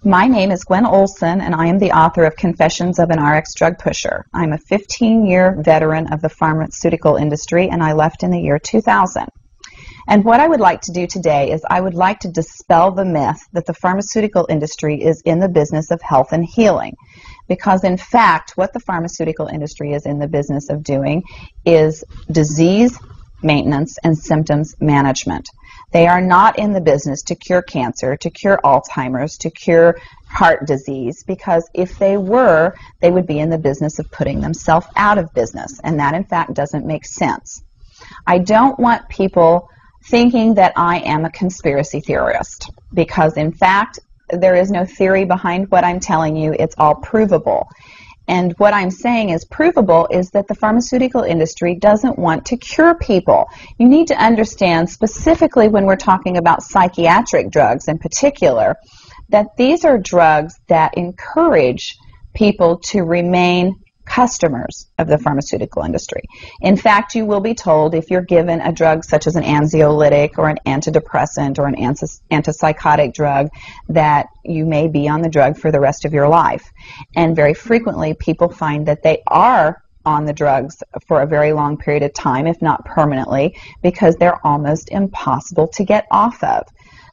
My name is Gwen Olson, and I am the author of Confessions of an RX Drug Pusher. I'm a 15-year veteran of the pharmaceutical industry, and I left in the year 2000. And what I would like to do today is I would like to dispel the myth that the pharmaceutical industry is in the business of health and healing. Because in fact, what the pharmaceutical industry is in the business of doing is disease maintenance and symptoms management. They are not in the business to cure cancer, to cure Alzheimer's, to cure heart disease, because if they were, they would be in the business of putting themselves out of business, and that in fact doesn't make sense. I don't want people thinking that I am a conspiracy theorist, because in fact there is no theory behind what I'm telling you. It's all provable. And what I'm saying is provable is that the pharmaceutical industry doesn't want to cure people. You need to understand, specifically when we're talking about psychiatric drugs in particular, that these are drugs that encourage people to remain customers of the pharmaceutical industry. In fact, you will be told if you're given a drug such as an anxiolytic or an antidepressant or an antipsychotic drug that you may be on the drug for the rest of your life. And very frequently people find that they are on the drugs for a very long period of time, if not permanently, because they're almost impossible to get off of.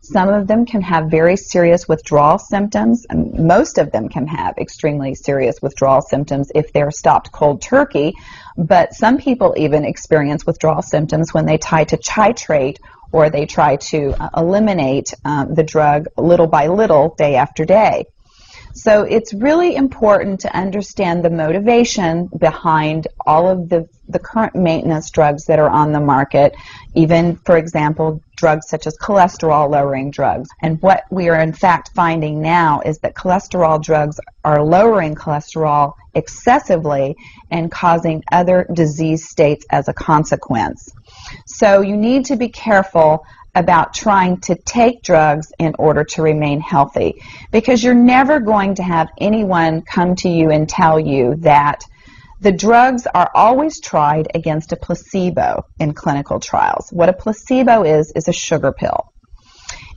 Some of them can have very serious withdrawal symptoms, and most of them can have extremely serious withdrawal symptoms if they're stopped cold turkey, but some people even experience withdrawal symptoms when they try to titrate or they try to eliminate the drug little by little, day after day. So it's really important to understand the motivation behind all of the current maintenance drugs that are on the market, even, for example, drugs such as cholesterol-lowering drugs. And what we are in fact finding now is that cholesterol drugs are lowering cholesterol excessively and causing other disease states as a consequence. So you need to be careful about trying to take drugs in order to remain healthy, because you're never going to have anyone come to you and tell you that the drugs are always tried against a placebo in clinical trials. What a placebo is a sugar pill.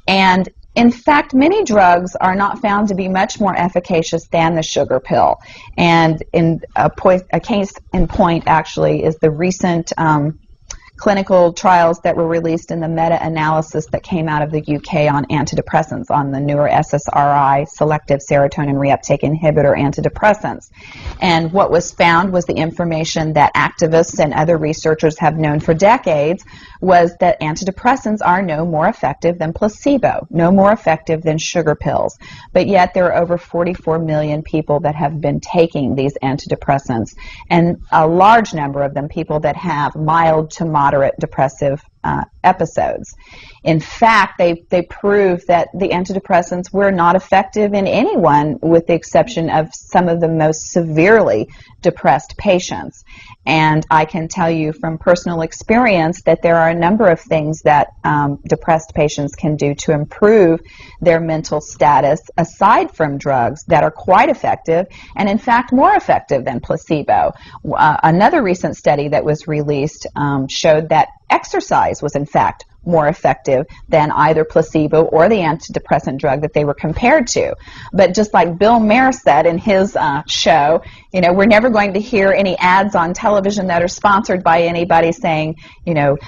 And in fact, many drugs are not found to be much more efficacious than the sugar pill. And in a case in point actually is the recent clinical trials that were released in the meta-analysis that came out of the UK on antidepressants, on the newer SSRI, selective serotonin reuptake inhibitor antidepressants. And what was found was the information that activists and other researchers have known for decades, was that antidepressants are no more effective than placebo, no more effective than sugar pills. But yet there are over 44 million people that have been taking these antidepressants, and a large number of them people that have mild to moderate depressive episodes. In fact, they prove that the antidepressants were not effective in anyone with the exception of some of the most severely depressed patients. And I can tell you from personal experience that there are a number of things that depressed patients can do to improve their mental status aside from drugs that are quite effective, and in fact more effective than placebo. Another recent study that was released showed that exercise was in fact more effective than either placebo or the antidepressant drug that they were compared to. But just like Bill Maher said in his show, you know, we're never going to hear any ads on television that are sponsored by anybody saying, you know,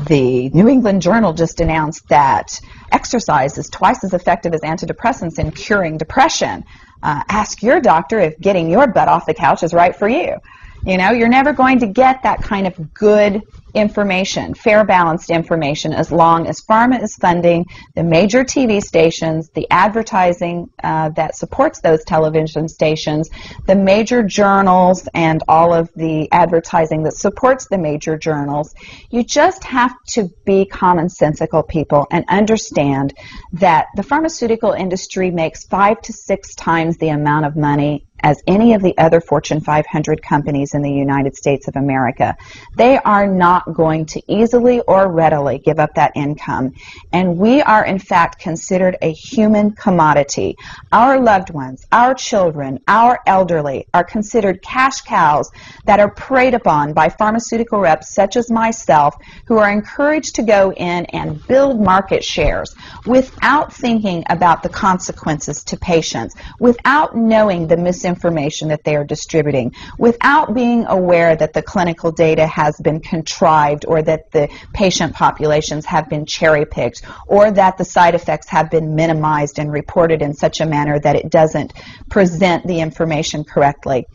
the New England Journal just announced that exercise is twice as effective as antidepressants in curing depression. Ask your doctor if getting your butt off the couch is right for you. You know, you're never going to get that kind of good information, fair, balanced information, as long as pharma is funding the major TV stations, the advertising that supports those television stations, the major journals, and all of the advertising that supports the major journals. You just have to be commonsensical people and understand that the pharmaceutical industry makes 5 to 6 times the amount of money as any of the other Fortune 500 companies in the United States of America. They are not going to easily or readily give up that income, and we are in fact considered a human commodity. Our loved ones, our children, our elderly are considered cash cows that are preyed upon by pharmaceutical reps such as myself, who are encouraged to go in and build market shares without thinking about the consequences to patients, without knowing the misinformation that they are distributing, without being aware that the clinical data has been contrived, or that the patient populations have been cherry-picked, or that the side effects have been minimized and reported in such a manner that it doesn't present the information correctly.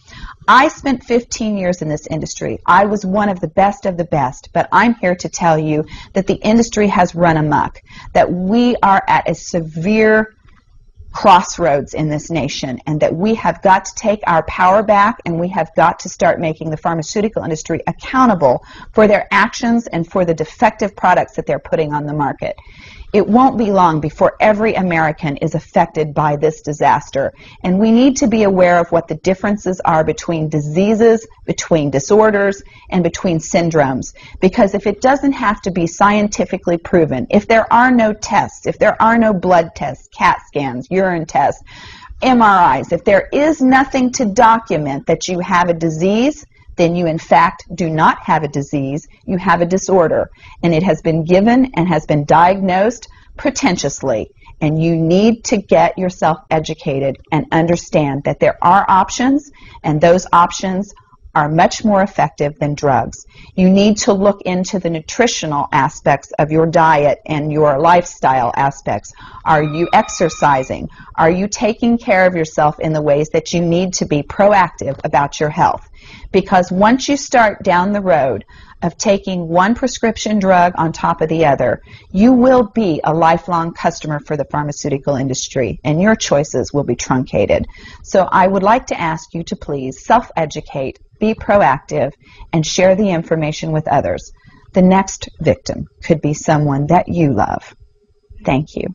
I spent 15 years in this industry. I was one of the best, but I'm here to tell you that the industry has run amok, that we are at a severe crossroads in this nation, and that we have got to take our power back, and we have got to start making the pharmaceutical industry accountable for their actions and for the defective products that they're putting on the market. It won't be long before every American is affected by this disaster, and we need to be aware of what the differences are between diseases, between disorders, and between syndromes. Because if it doesn't have to be scientifically proven, if there are no tests, if there are no blood tests, CAT scans, urine tests, MRIs, if there is nothing to document that you have a disease, then you in fact do not have a disease, you have a disorder, and it has been given and has been diagnosed pretentiously, and you need to get yourself educated and understand that there are options, and those options are much more effective than drugs. You need to look into the nutritional aspects of your diet and your lifestyle aspects. Are you exercising? Are you taking care of yourself in the ways that you need to be proactive about your health? Because once you start down the road of taking one prescription drug on top of the other, you will be a lifelong customer for the pharmaceutical industry, and your choices will be truncated. So I would like to ask you to please self-educate, be proactive, and share the information with others. The next victim could be someone that you love. Thank you.